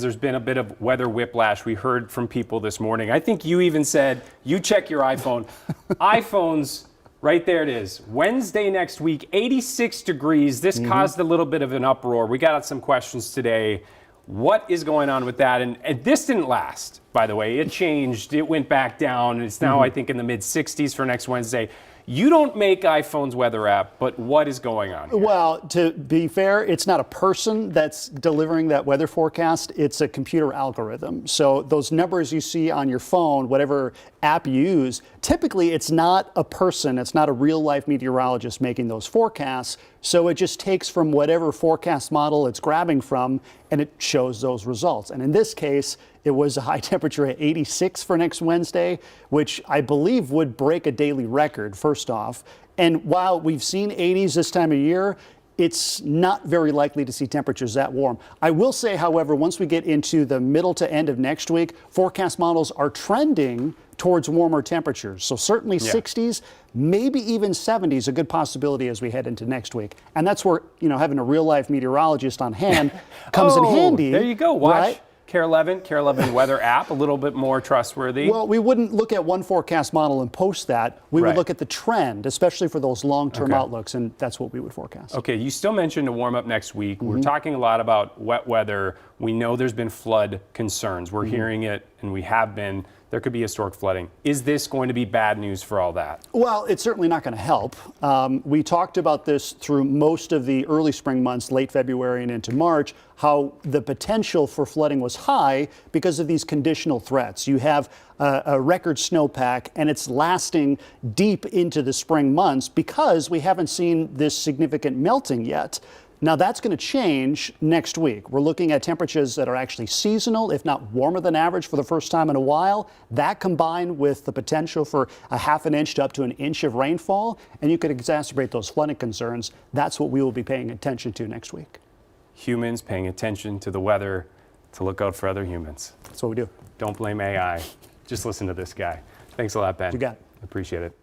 There's been a bit of weather whiplash. We heard from people this morning. I think you even said, you check your iPhone. iPhones, right there it is. Wednesday next week, 86 degrees. This caused a little bit of an uproar. We got some questions today. What is going on with that? And this didn't last, by the way. It changed. It went back down. It's now, I think, in the mid-60s for next Wednesday. You don't make iPhone's weather app, but what is going on here? Well, to be fair, it's not a person that's delivering that weather forecast. It's a computer algorithm. So those numbers you see on your phone, whatever app you use, typically it's not a person. It's not a real-life meteorologist making those forecasts. So it just takes from whatever forecast model it's grabbing from, and it shows those results. And in this case, it was a high temperature at 86 for next Wednesday, which I believe would break a daily record, first off. And while we've seen 80s this time of year, it's not very likely to see temperatures that warm. I will say, however, once we get into the middle to end of next week, forecast models are trending towards warmer temperatures. So certainly 60s, maybe even 70s, a good possibility as we head into next week. And that's where, having a real life meteorologist on hand comes in handy. There you go. Watch. Right? KARE 11 weather app, a little bit more trustworthy. Well, we wouldn't look at one forecast model and post that. We would look at the trend, especially for those long-term outlooks, and that's what we would forecast. Okay, you still mentioned to warm up next week. We're talking a lot about wet weather. We know there's been flood concerns. We're hearing it, and we have been. There could be historic flooding. Is this going to be bad news for all that? Well, it's certainly not going to help. We talked about this through most of the early spring months, late February and into March, how the potential for flooding was high because of these conditional threats. You have a record snowpack, and it's lasting deep into the spring months because we haven't seen this significant melting yet. Now that's going to change next week. We're looking at temperatures that are actually seasonal, if not warmer than average for the first time in a while. That combined with the potential for a half an inch to up to an inch of rainfall, and you could exacerbate those flooding concerns. That's what we will be paying attention to next week. Humans paying attention to the weather to look out for other humans. That's what we do. Don't blame AI. Just listen to this guy. Thanks a lot, Ben. You got it. Appreciate it.